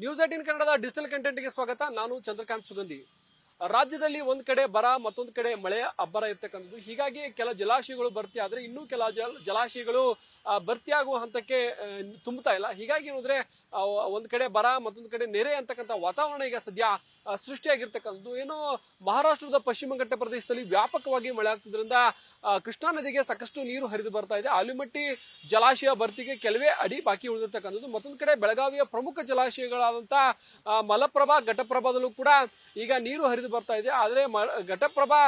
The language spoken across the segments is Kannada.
ನ್ಯೂಸ್18 ಕನ್ನಡದ ಡಿಜಿಟಲ್ ಕಂಟೆಂಟ್ಗೆ ಸ್ವಾಗತ. ನಾನು ಚಂದ್ರಕಾಂತ್ ಸುಗಂಧಿ. ರಾಜ್ಯದಲ್ಲಿ ಒಂದ್ ಕಡೆ ಬರ, ಮತ್ತೊಂದು ಕಡೆ ಮಳೆ ಅಬ್ಬರ ಇರ್ತಕ್ಕಂಥದ್ದು. ಹೀಗಾಗಿ ಕೆಲ ಜಲಾಶಯಗಳು ಭರ್ತಿ ಆದ್ರೆ ಇನ್ನು ಕೆಲ ಜಲಾಶಯಗಳು ಭರ್ತಿಯಾಗುವ ಹಂತಕ್ಕೆ ತುಂಬುತ್ತಾ ಇಲ್ಲ. ಹೀಗಾಗಿ ನೋಡಿದ್ರೆ ಒಂದ್ ಕಡೆ ಬರ, ಮತ್ತೊಂದು ಕಡೆ ನೆರೆ ಅಂತಕ್ಕಂಥ ವಾತಾವರಣ ಈಗ ಸದ್ಯ ಸೃಷ್ಟಿಯಾಗಿರ್ತಕ್ಕಂಥದ್ದು. ಏನು ಮಹಾರಾಷ್ಟ್ರದ ಪಶ್ಚಿಮ ಘಟ್ಟ ಪ್ರದೇಶದಲ್ಲಿ ವ್ಯಾಪಕವಾಗಿ ಮಳೆ ಆಗ್ತಿದ್ರಿಂದ ಕೃಷ್ಣಾ ನದಿಗೆ ಸಾಕಷ್ಟು ನೀರು ಹರಿದು ಬರ್ತಾ ಇದೆ. ಆಲಿಮಟ್ಟಿ ಜಲಾಶಯ ಭರ್ತಿಗೆ ಕೆಲವೇ ಅಡಿ ಬಾಕಿ ಉಳಿದಿರ್ತಕ್ಕಂಥದ್ದು. ಮತ್ತೊಂದು ಕಡೆ ಬೆಳಗಾವಿಯ ಪ್ರಮುಖ ಜಲಾಶಯಗಳಾದಂತ ಮಲಪ್ರಭಾ, ಘಟಪ್ರಭಾದಲ್ಲೂ ಕೂಡ ಈಗ ನೀರು ಹರಿದು ಬರ್ತಾ ಇದೆ. ಆದ್ರೆ ಘಟಪ್ರಭಾ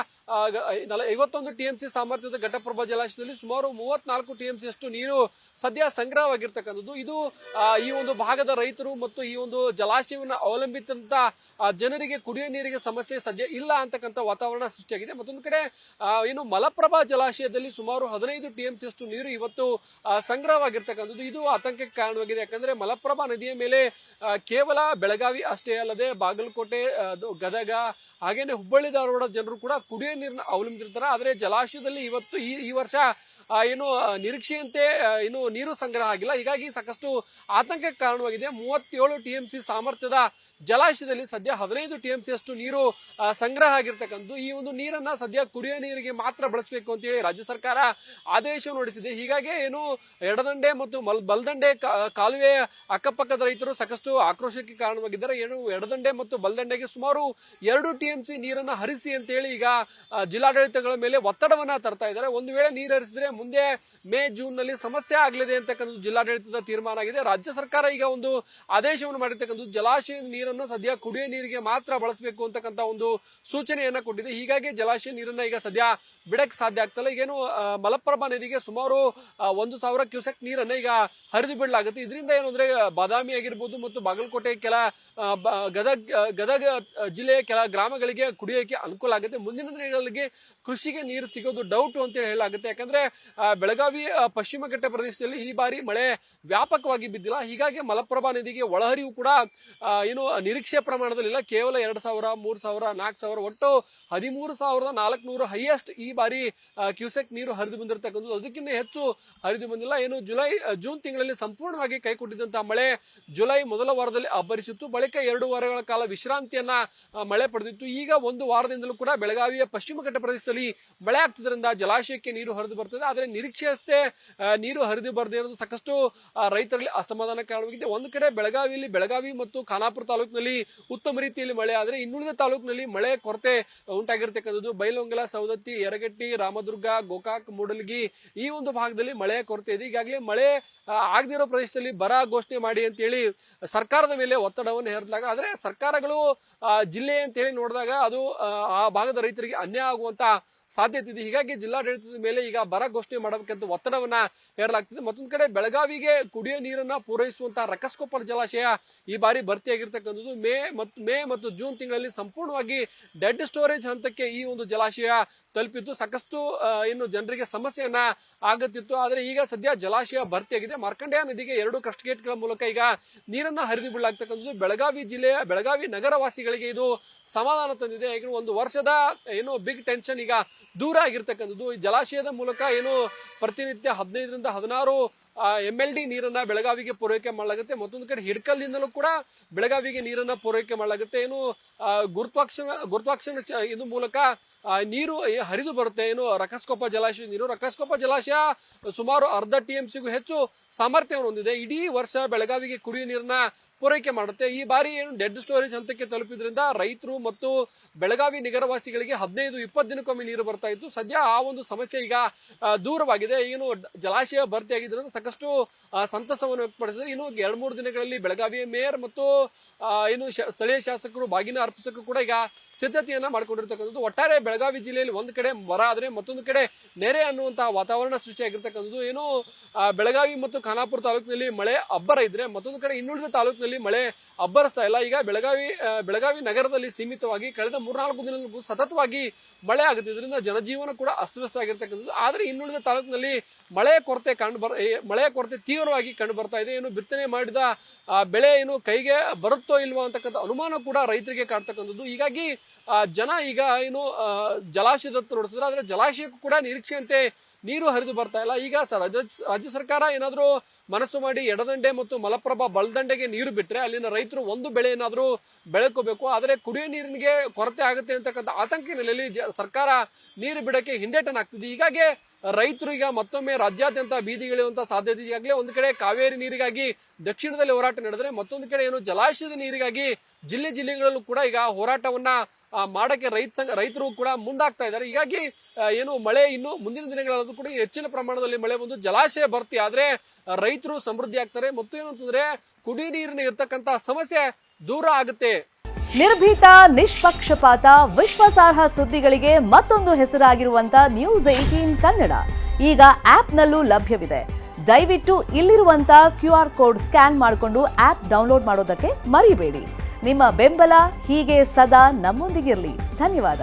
51 TMC ಸಾಮರ್ಥ್ಯದ ಘಟಪ್ರಭಾ ಜಲಾಶಯದಲ್ಲಿ ಸುಮಾರು 34 TMC ಅಷ್ಟು ನೀರು ಸದ್ಯ ಸಂಗ್ರಹವಾಗಿರ್ತಕ್ಕಂಥದ್ದು. ಇದು ಈ ಒಂದು ಭಾಗದ ರೈತರು ಮತ್ತು ಈ ಒಂದು ಜಲಾಶಯವನ್ನು ಅವಲಂಬಿತಂತ ಜನರಿಗೆ ಕುಡಿಯುವ ನೀರಿಗೆ ಸಮಸ್ಯೆ ಸದ್ಯ ಇಲ್ಲ ಅಂತಕ್ಕಂಥ ವಾತಾವರಣ ಸೃಷ್ಟಿಯಾಗಿದೆ. ಮತ್ತೊಂದು ಕಡೆ ಏನು ಮಲಪ್ರಭಾ ಜಲಾಶಯದಲ್ಲಿ ಸುಮಾರು 15 TMC ಅಷ್ಟು ನೀರು ಇವತ್ತು ಸಂಗ್ರಹವಾಗಿರ್ತಕ್ಕಂಥದ್ದು. ಇದು ಆತಂಕಕ್ಕೆ ಕಾರಣವಾಗಿದೆ. ಯಾಕಂದ್ರೆ ಮಲಪ್ರಭಾ ನದಿಯ ಮೇಲೆ ಕೇವಲ ಬೆಳಗಾವಿ ಅಷ್ಟೇ ಅಲ್ಲದೆ ಬಾಗಲಕೋಟೆ, ಗದಗ, ಹಾಗೇನೆ ಹುಬ್ಬಳ್ಳಿ ಧಾರವಾಡ ಜನರು ಕೂಡ ಕುಡಿಯುವ ನೀರನ್ನ ಅವಲಂಬಿಸಿರ್ತಾರೆ. ಆದ್ರೆ ಜಲಾಶಯದಲ್ಲಿ ಇವತ್ತು ಈ ವರ್ಷ ಏನು ನಿರೀಕ್ಷೆಯಂತೆ ಏನು ನೀರು ಸಂಗ್ರಹ ಆಗಿಲ್ಲ. ಹೀಗಾಗಿ ಸಾಕಷ್ಟು ಆತಂಕಕ್ಕೆ ಕಾರಣವಾಗಿದೆ. 37 TMC ಸಾಮರ್ಥ್ಯದ ಜಲಾಶಯದಲ್ಲಿ ಸದ್ಯ 15 TMC ಅಷ್ಟು ನೀರು ಸಂಗ್ರಹ ಆಗಿರ್ತಕ್ಕಂಥದ್ದು. ಈ ಒಂದು ನೀರನ್ನ ಸದ್ಯ ಕುಡಿಯುವ ನೀರಿಗೆ ಮಾತ್ರ ಬಳಸಬೇಕು ಅಂತ ಹೇಳಿ ರಾಜ್ಯ ಸರ್ಕಾರ ಆದೇಶ ಹೊರಡಿಸಿದೆ. ಹೀಗಾಗಿ ಏನು ಎಡದಂಡೆ ಮತ್ತು ಬಲದಂಡೆ ಕಾಲುವೆ ಅಕ್ಕಪಕ್ಕದ ರೈತರು ಸಾಕಷ್ಟು ಆಕ್ರೋಶಕ್ಕೆ ಕಾರಣವಾಗಿದ್ದಾರೆ. ಏನು ಎಡದಂಡೆ ಮತ್ತು ಬಲದಂಡೆಗೆ ಸುಮಾರು 2 TMC ನೀರನ್ನ ಹರಿಸಿ ಅಂತ ಹೇಳಿ ಈಗ ಜಿಲ್ಲಾಡಳಿತಗಳ ಮೇಲೆ ಒತ್ತಡವನ್ನ ತರ್ತಾ ಇದ್ದಾರೆ. ಒಂದು ವೇಳೆ ನೀರು ಹರಿಸಿದ್ರೆ ಮುಂದೆ ಮೇ ಜೂನ್ ನಲ್ಲಿ ಸಮಸ್ಯೆ ಆಗಲಿದೆ ಅಂತಕ್ಕಂಥ ಜಿಲ್ಲಾಡಳಿತದ ತೀರ್ಮಾನ ಆಗಿದೆ. ರಾಜ್ಯ ಸರ್ಕಾರ ಈಗ ಒಂದು ಆದೇಶವನ್ನು ಮಾಡಿರ್ತಕ್ಕಂಥದ್ದು ಜಲಾಶಯದ ನೀರನ್ನು ಸದ್ಯ ಕುಡಿಯುವ ನೀರಿಗೆ ಮಾತ್ರ ಬಳಸಬೇಕು ಅಂತಕ್ಕಂಥ ಒಂದು ಸೂಚನೆಯನ್ನ ಕೊಟ್ಟಿದೆ. ಹೀಗಾಗಿ ಜಲಾಶಯ ನೀರನ್ನ ಈಗ ಸದ್ಯ ಬಿಡಕ್ಕೆ ಸಾಧ್ಯ ಆಗ್ತಲ್ಲ. ಈಗೇನು ಮಲಪ್ರಭಾ ನದಿಗೆ ಸುಮಾರು 1,000 ಕ್ಯೂಸೆಕ್ ನೀರನ್ನ ಈಗ ಹರಿದು ಬಿಡಲಾಗುತ್ತೆ. ಇದರಿಂದ ಏನು ಅಂದ್ರೆ ಬಾದಾಮಿ ಆಗಿರ್ಬೋದು ಮತ್ತು ಬಾಗಲಕೋಟೆ, ಕೆಲ ಗದಗ ಜಿಲ್ಲೆಯ ಕೆಲ ಗ್ರಾಮಗಳಿಗೆ ಕುಡಿಯೋಕೆ ಅನುಕೂಲ ಆಗುತ್ತೆ. ಮುಂದಿನ ದಿನಗಳಿಗೆ ಕೃಷಿಗೆ ನೀರು ಸಿಗೋದು ಡೌಟ್ ಅಂತ ಹೇಳಲಾಗುತ್ತೆ. ಯಾಕಂದ್ರೆ ಬೆಳಗಾವಿ ಪಶ್ಚಿಮ ಘಟ್ಟ ಪ್ರದೇಶದಲ್ಲಿ ಈ ಬಾರಿ ಮಳೆ ವ್ಯಾಪಕವಾಗಿ ಬಿದ್ದಿಲ್ಲ. ಹೀಗಾಗಿ ಮಲಪ್ರಭಾ ನದಿಗೆ ಒಳಹರಿವು ಕೂಡ ಏನು ನಿರೀಕ್ಷೆ ಪ್ರಮಾಣದಲ್ಲಿಲ್ಲ. ಕೇವಲ 2,000, 3,000, 4,000 ಒಟ್ಟು 13,400 ಹೈಯೆಸ್ಟ್ ಈ ಬಾರಿ ಕ್ಯೂಸೆಕ್ ನೀರು ಹರಿದು ಬಂದಿರತಕ್ಕಂಥದ್ದು. ಅದಕ್ಕಿಂತ ಹೆಚ್ಚು ಹರಿದು ಬಂದಿಲ್ಲ. ಏನು ಜೂನ್ ತಿಂಗಳಲ್ಲಿ ಸಂಪೂರ್ಣವಾಗಿ ಕೈಕೊಟ್ಟಿದ್ದಂತಹ ಮಳೆ ಜುಲೈ ಮೊದಲ ವಾರದಲ್ಲಿ ಅಬ್ಬರಿಸಿತ್ತು. ಬಳಿಕ 2 ವಾರಗಳ ಕಾಲ ವಿಶ್ರಾಂತಿಯನ್ನ ಮಳೆ ಪಡೆದಿತ್ತು. ಈಗ 1 ವಾರದಿಂದಲೂ ಕೂಡ ಬೆಳಗಾವಿಯ ಪಶ್ಚಿಮ ಘಟ್ಟ ಪ್ರದೇಶದಲ್ಲಿ ಮಳೆ ಆಗ್ತಿದ್ರಿಂದ ಜಲಾಶಯಕ್ಕೆ ನೀರು ಹರಿದು ಬರ್ತದೆ. ಆದ್ರೆ ನಿರೀಕ್ಷೆಯಷ್ಟೇ ನೀರು ಹರಿದು ಬರದೇ ಇರೋದು ಸಾಕಷ್ಟು ರೈತರಲ್ಲಿ ಅಸಮಾಧಾನ ಕಾರಣವಾಗಿದೆ. ಒಂದು ಕಡೆ ಬೆಳಗಾವಿ ಮತ್ತು ಖಾನಾಪುರ ತಾಲೂಕಿನಲ್ಲಿ ಉತ್ತಮ ರೀತಿಯಲ್ಲಿ ಮಳೆ ಆದ್ರೆ ಇನ್ನುಳಿದ ತಾಲೂಕಿನಲ್ಲಿ ಮಳೆ ಕೊರತೆ ಉಂಟಾಗಿರ್ತಕ್ಕಂಥದ್ದು. ಬೈಲಹೊಂಗಲ, ಸವದತ್ತಿ, ಯರಗಟ್ಟಿ, ರಾಮದುರ್ಗ, ಗೋಕಾಕ್, ಮೂಡಲಗಿ ಈ ಒಂದು ಭಾಗದಲ್ಲಿ ಮಳೆಯ ಕೊರತೆ ಇದೆ. ಈಗಾಗಲೇ ಮಳೆ ಆಗದಿರೋ ಪ್ರದೇಶದಲ್ಲಿ ಬರ ಘೋಷಣೆ ಮಾಡಿ ಅಂತ ಹೇಳಿ ಸರ್ಕಾರದ ಮೇಲೆ ಒತ್ತಡವನ್ನು ಹೇರಲಾಗ ಆದ್ರೆ ಸರ್ಕಾರಗಳು ಜಿಲ್ಲೆ ಅಂತ ಹೇಳಿ ನೋಡಿದಾಗ ಅದು ಆ ಭಾಗದ ರೈತರಿಗೆ ಅನ್ಯಾಯ ಆಗುವಂತ ಸಾಧ್ಯತೆ ಇದೆ. ಹೀಗಾಗಿ ಜಿಲ್ಲಾಡಳಿತದ ಮೇಲೆ ಈಗ ಬರ ಘೋಷಣೆ ಮಾಡಬೇಕಂತ ಒತ್ತಡವನ್ನ ಹೇರಲಾಗ್ತಿದೆ. ಮತ್ತೊಂದು ಕಡೆ ಬೆಳಗಾವಿಗೆ ಕುಡಿಯೋ ನೀರನ್ನ ಪೂರೈಸುವಂತಹ ರಕ್ಕಸ್ಕೊಪ್ಪರ ಜಲಾಶಯ ಈ ಬಾರಿ ಭರ್ತಿಯಾಗಿರ್ತಕ್ಕಂಥದ್ದು. ಮೇ ಮತ್ತು ಜೂನ್ ತಿಂಗಳಲ್ಲಿ ಸಂಪೂರ್ಣವಾಗಿ ಡೆಡ್ ಸ್ಟೋರೇಜ್ ಹಂತಕ್ಕೆ ಈ ಒಂದು ಜಲಾಶಯ ತಲುಪಿತ್ತು. ಸಾಕಷ್ಟು ಏನು ಜನರಿಗೆ ಸಮಸ್ಯೆಯನ್ನ ಆಗುತ್ತಿತ್ತು. ಆದ್ರೆ ಈಗ ಸದ್ಯ ಜಲಾಶಯ ಭರ್ತಿಯಾಗಿದೆ. ಮಾರ್ಕಂಡೇಯ ನದಿಗೆ 2 ಕ್ರಸ್ಟ್ ಗೇಟ್ಗಳ ಮೂಲಕ ಈಗ ನೀರನ್ನ ಹರಿದು ಬಿಡಲಾಗ್ತಕ್ಕಂಥದ್ದು. ಬೆಳಗಾವಿ ನಗರವಾಸಿಗಳಿಗೆ ಇದು ಸಮಾಧಾನ ತಂದಿದೆ. ಈಗ 1 ವರ್ಷದ ಏನು ಬಿಗ್ ಟೆನ್ಷನ್ ಈಗ ದೂರ ಆಗಿರ್ತಕ್ಕಂಥದ್ದು. ಈ ಜಲಾಶಯದ ಮೂಲಕ ಏನು ಪ್ರತಿನಿತ್ಯ 15ರಿಂದ 16 MLD ನೀರನ್ನ ಬೆಳಗಾವಿಗೆ ಪೂರೈಕೆ ಮಾಡಲಾಗುತ್ತೆ. ಮತ್ತೊಂದು ಕಡೆ ಹಿಡ್ಕಲ್ನಿಂದಲೂ ಕೂಡ ಬೆಳಗಾವಿಗೆ ನೀರನ್ನ ಪೂರೈಕೆ ಮಾಡಲಾಗುತ್ತೆ. ಏನು ಗುರುತ್ವಾಕರ್ಷಣ ಇದು ಮೂಲಕ ನೀರು ಹರಿದು ಬರುತ್ತೆ. ಏನು ರಕ್ಕಸ್ಕೊಪ್ಪ ಜಲಾಶಯ ನೀರು, ರಕ್ಕಸ್ಕೊಪ್ಪ ಜಲಾಶಯ ಸುಮಾರು 1/2 TMCಗೂ ಹೆಚ್ಚು ಸಾಮರ್ಥ್ಯವನ್ನು ಹೊಂದಿದೆ. ಇಡೀ ವರ್ಷ ಬೆಳಗಾವಿಗೆ ಕುಡಿಯುವ ನೀರನ್ನ ಪೂರೈಕೆ ಮಾಡುತ್ತೆ. ಈ ಬಾರಿ ಏನು ಡೆಡ್ ಸ್ಟೋರೇಜ್ ಹಂತಕ್ಕೆ ತಲುಪಿದ್ರಿಂದ ರೈತರು ಮತ್ತು ಬೆಳಗಾವಿ ನಗರವಾಸಿಗಳಿಗೆ 15-20 ದಿನಕ್ಕೊಮ್ಮೆ ನೀರು ಬರ್ತಾ ಇತ್ತು. ಸದ್ಯ ಆ ಒಂದು ಸಮಸ್ಯೆ ಈಗ ದೂರವಾಗಿದೆ. ಏನು ಜಲಾಶಯ ಭರ್ತಿಯಾಗಿದ್ದರಿಂದ ಸಾಕಷ್ಟು ಸಂತಸವನ್ನು ವ್ಯಕ್ತಪಡಿಸಿದ್ರೆ ಇನ್ನು 2-3 ದಿನಗಳಲ್ಲಿ ಬೆಳಗಾವಿಯ ಮೇಯರ್ ಮತ್ತು ಏನು ಸ್ಥಳೀಯ ಶಾಸಕರು ಬಾಗಿನ ಅರ್ಪಿಸಕ್ಕೂ ಕೂಡ ಈಗ ಸಿದ್ಧತೆಯನ್ನ ಮಾಡ್ಕೊಂಡಿರ್ತಕ್ಕಂಥದ್ದು. ಒಟ್ಟಾರೆ ಬೆಳಗಾವಿ ಜಿಲ್ಲೆಯಲ್ಲಿ ಒಂದು ಕಡೆ ಬರ ಆದ್ರೆ ಮತ್ತೊಂದು ಕಡೆ ನೆರೆ ಅನ್ನುವಂತಹ ವಾತಾವರಣ ಸೃಷ್ಟಿಯಾಗಿರ್ತಕ್ಕಂಥದ್ದು. ಏನು ಬೆಳಗಾವಿ ಮತ್ತು ಖಾನಾಪುರ ತಾಲೂಕಿನಲ್ಲಿ ಮಳೆ ಅಬ್ಬರ ಇದ್ರೆ ಮತ್ತೊಂದು ಕಡೆ ಇನ್ನುಳಿದ ತಾಲೂಕಿನಲ್ಲಿ ಮಳೆ ಅಬ್ಬರಿಸ್ತಾ ಇಲ್ಲ. ಈಗ ಬೆಳಗಾವಿ ನಗರದಲ್ಲಿ ಸೀಮಿತವಾಗಿ ಕಳೆದ 3-4 ದಿನಗಳು ಸತತವಾಗಿ ಮಳೆ ಆಗುತ್ತೆ. ಇದರಿಂದ ಜನಜೀವನ ಕೂಡ ಅಸ್ತವ್ಯಸ್ತ ಆಗಿರ್ತಕ್ಕಂಥದ್ದು. ಆದ್ರೆ ಇನ್ನುಳಿದ ತಾಲೂಕಿನಲ್ಲಿ ಮಳೆಯ ಕೊರತೆ ತೀವ್ರವಾಗಿ ಕಂಡು ಬರ್ತಾ ಇದೆ. ಏನು ಬಿತ್ತನೆ ಮಾಡಿದ ಬೆಳೆ ಏನು ಕೈಗೆ ಬರುತ್ತೋ ಇಲ್ವೋ ಅಂತಕ್ಕಂಥ ಅನುಮಾನ ಕೂಡ ರೈತರಿಗೆ ಕಾಡ್ತಕ್ಕಂಥದ್ದು. ಹೀಗಾಗಿ ಜನ ಈಗ ಏನು ಜಲಾಶಯದತ್ತ ನೋಡಿಸಿದ್ರೆ ಆದ್ರೆ ಜಲಾಶಯಕ್ಕೂ ಕೂಡ ನಿರೀಕ್ಷೆಯಂತೆ ನೀರು ಹರಿದು ಬರ್ತಾ ಇಲ್ಲ. ಈಗ ರಾಜ್ಯ ಸರ್ಕಾರ ಏನಾದ್ರೂ ಮನಸ್ಸು ಮಾಡಿ ಎಡದಂಡೆ ಮತ್ತು ಮಲಪ್ರಭಾ ಬಲದಂಡೆಗೆ ನೀರು ಬಿಟ್ರೆ ಅಲ್ಲಿನ ರೈತರು ಒಂದು ಬೆಳೆ ಏನಾದ್ರೂ ಬೆಳಕೋಬೇಕು. ಆದರೆ ಕುಡಿಯೋ ನೀರಿನಿಗೆ ಕೊರತೆ ಆಗುತ್ತೆ ಅಂತಕ್ಕಂಥ ಆತಂಕ ಹಿನ್ನೆಲೆಯಲ್ಲಿ ಸರ್ಕಾರ ನೀರು ಬಿಡಕ್ಕೆ ಹಿಂದೇಟನಾಗ್ತಿದೆ. ಹೀಗಾಗಿ ರೈತರು ಈಗ ಮತ್ತೊಮ್ಮೆ ರಾಜ್ಯಾದ್ಯಂತ ಬೀದಿಗಿಳಿಯುವಂತ ಸಾಧ್ಯತೆ. ಈಗಾಗಲೇ ಒಂದು ಕಡೆ ಕಾವೇರಿ ನೀರಿಗಾಗಿ ದಕ್ಷಿಣದಲ್ಲಿ ಹೋರಾಟ ನಡೆದ್ರೆ, ಮತ್ತೊಂದು ಕಡೆ ಏನು ಜಲಾಶಯದ ನೀರಿಗಾಗಿ ಜಿಲ್ಲೆಗಳಲ್ಲೂ ಕೂಡ ಈಗ ಹೋರಾಟವನ್ನ ಮಾಡಕ್ಕೆ ರೈತರು ಕೂಡ ಮುಂದಾಗ್ತಾ ಇದ್ದಾರೆ. ಹೀಗಾಗಿ ಏನು ಮಳೆ ಇನ್ನು ಮುಂದಿನ ದಿನಗಳಲ್ಲೂ ಕೂಡ ಹೆಚ್ಚಿನ ಪ್ರಮಾಣದಲ್ಲಿ ಮಳೆ ಬಂದು ಜಲಾಶಯ ಭರ್ತಿ ಆದ್ರೆ ರೈತರು ಸಮೃದ್ಧಿ ಆಗ್ತಾರೆ ಮತ್ತು ಏನು ಅಂತಂದ್ರೆ ಕುಡಿ ನೀರಿನ ಇರ್ತಕ್ಕಂತ ಸಮಸ್ಯೆ ದೂರ ಆಗುತ್ತೆ. ನಿರ್ಭೀತ, ನಿಷ್ಪಕ್ಷಪಾತ, ವಿಶ್ವಾಸಾರ್ಹ ಸುದ್ದಿಗಳಿಗೆ ಮತ್ತೊಂದು ಹೆಸರಾಗಿರುವಂತ News18 ಕನ್ನಡ ಈಗ ಆಪ್ನಲ್ಲೂ ಲಭ್ಯವಿದೆ. ದಯವಿಟ್ಟು ಇಲ್ಲಿರುವಂತ QR ಕೋಡ್ ಸ್ಕ್ಯಾನ್ ಮಾಡಿಕೊಂಡು ಆಪ್ ಡೌನ್ಲೋಡ್ ಮಾಡೋದಕ್ಕೆ ಮರಿಬೇಡಿ. ನಿಮ್ಮ ಬೆಂಬಲ ಹೀಗೆ ಸದಾ ನಮ್ಮೊಂದಿಗಿರಲಿ. ಧನ್ಯವಾದ.